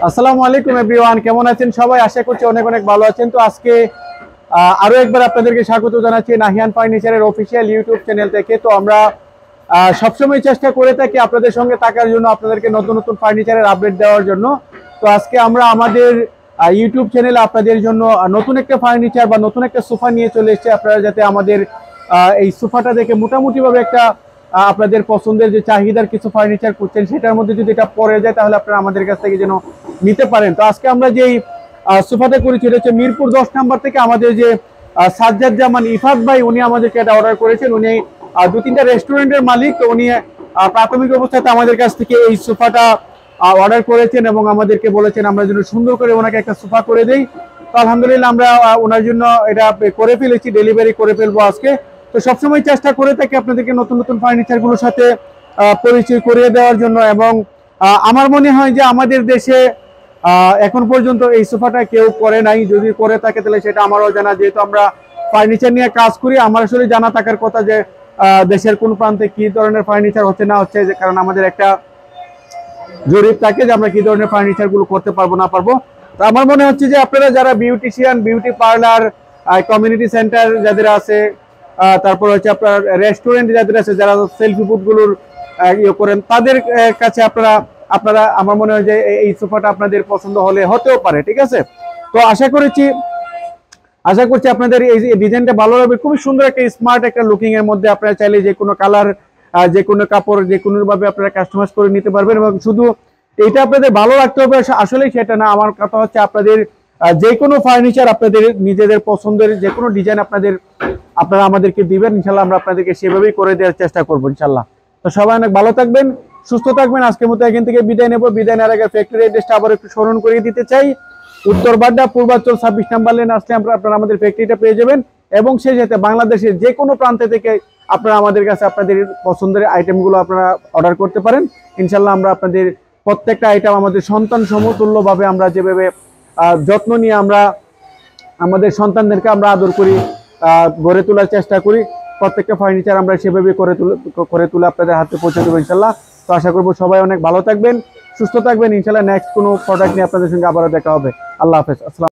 আসসালামু আলাইকুম এভরিওয়ান, কেমন আছেন সবাই? আশা করছি অনেক অনেক ভালো আছেন। তো আজকে আরো একবার আপনাদেরকে স্বাগত জানাচ্ছি নাহিয়ান ফার্নিচারের অফিসিয়াল ইউটিউব চ্যানেল থেকে। তো আমরা সবসময় চেষ্টা করে থাকি আপনাদের সঙ্গে থাকার জন্য, আপনাদেরকে নতুন নতুন ফার্নিচারের আপডেট দেওয়ার জন্য। তো আজকে আমরা আমাদের ইউটিউব চ্যানেলে আপনাদের জন্য নতুন একটা ফার্নিচার বা নতুন একটা সোফা নিয়ে চলে এসেছি। আপনারা যাতে আমাদের এই সোফাটা দেখে মোটামুটিভাবে একটা আপনাদের পছন্দের যে চাহিদার কিছু ফার্নিচার করছেন, সেটার মধ্যে যদি এটা পড়ে যায় তাহলে আপনারা আমাদের কাছ থেকে যেন নিতে পারেন। তো আজকে আমরা যেই সোফাটা করেছি এটা হচ্ছে মিরপুর 10 নম্বর থেকে আমাদের যে সাজ্জাদ জামান ইফাত ভাই, উনি আমাদেরকে এটা অর্ডার করেছেন। উনি 2-3টা রেস্টুরেন্টের মালিক। তো উনি প্রাথমিক অবস্থাতে আমাদের কাছ থেকে এই সোফাটা অর্ডার করেছেন এবং আমাদেরকে বলেছেন আমরা যেন সুন্দর করে ওনাকে একটা সোফা করে দেই। তো আলহামদুলিল্লাহ আমরা ওনার জন্য এটা করে ফেলেছি, ডেলিভারি করে ফেলবো আজকে। তো সবসময় চেষ্টা করে থাকি আপনাদেরকে নতুন নতুন ফার্নিচারগুলোর সাথে পরিচয় করিয়ে দেওয়ার জন্য। এবং আমার মনে হয় যে আমাদের দেশে এখন পর্যন্ত এই সোফাটা কেউ করে নাই। যদি করে থাকে তাহলে সেটা আমারও জানা, যেহেতু আমরা ফার্নিচার নিয়ে কাজ করি। আমার আসলে জানা থাকার কথা যে দেশের কোন প্রান্তে কি ধরনের ফার্নিচার হচ্ছে না হচ্ছে, যে কারণ আমাদের একটা জরিপ থাকে যে আমরা কি ধরনের ফার্নিচার গুলো করতে পারবো না পারবো। তো আমার মনে হচ্ছে যে আপনারা যারা beautician, beauty parlour, community centre যাদের আছে, তারপর হচ্ছে আপনার রেস্টুরেন্ট যাদের আছে, যারা সেলফি ফুড গুলোর ইয়ে করেন, তাদের কাছে আপনারা আমার মনে হয় যে এই সোফাটা আপনাদের পছন্দ হতেও পারে। ঠিক আছে, তো আশা করছি আপনাদের এই ডিজাইনটা ভালো লাগবে। খুবই সুন্দর একটা স্মার্ট একটা লুকিং এর মধ্যে আপনারা চাইলে যে কোনো কালার, যে কোনো কাপড়, যে কোনো ভাবে আপনারা কাস্টমাইজ করে নিতে পারবেন। এবং শুধু এটা আপনাদের ভালো রাখতে হবে আসলে সেটা না, আমার কথা হচ্ছে আপনাদের যে কোনো ফার্নিচার আপনাদের নিজেদের পছন্দের যে কোনো ডিজাইন আপনারা আমাদেরকে দিবেন, ইনশাল্লাহ আমরা আপনাদেরকে সেভাবেই করে দেওয়ার চেষ্টা করবো ইনশাল্লাহ। তো সবাই অনেক ভালো থাকবেন, সুস্থ থাকবেন। আজকের মতো এখান থেকে বিদায় নেব। বিদায় নেওয়ার আগে ফ্যাক্টরি অ্যাড্রেসটা আবার একটু স্মরণ করিয়ে দিতে চাই। উত্তর বাড্ডা পূর্বাঞ্চল 26 নম্বর লেন আসলে আপনারা আমাদের ফ্যাক্টরিটা পেয়ে যাবেন। এবং সেই সাথে বাংলাদেশের যে কোনো প্রান্তে থেকে আপনারা আমাদের কাছে আপনাদের পছন্দের আইটেমগুলো আপনারা অর্ডার করতে পারেন। ইনশাল্লাহ আমরা আপনাদের প্রত্যেকটা আইটেম আমাদের সন্তান সমতুল্যভাবে আমরা যেভাবে যত্ন নিয়ে আমরা আমাদের সন্তানদেরকে আমরা আদর করি, গড়ে তোলার চেষ্টা করি, প্রত্যেকটা ফার্নিচার আমরা সেভাবে করে তুলে আপনাদের হাতে পৌঁছে দেবো ইনশাল্লাহ। তো আশা করবো সবাই অনেক ভালো থাকবেন, সুস্থ থাকবেন। ইনশাল্লাহ নেক্সট কোনো প্রোডাক্ট নিয়ে আপনাদের সঙ্গে আবারও দেখা হবে। আল্লাহ হাফেজ। আসসালাম।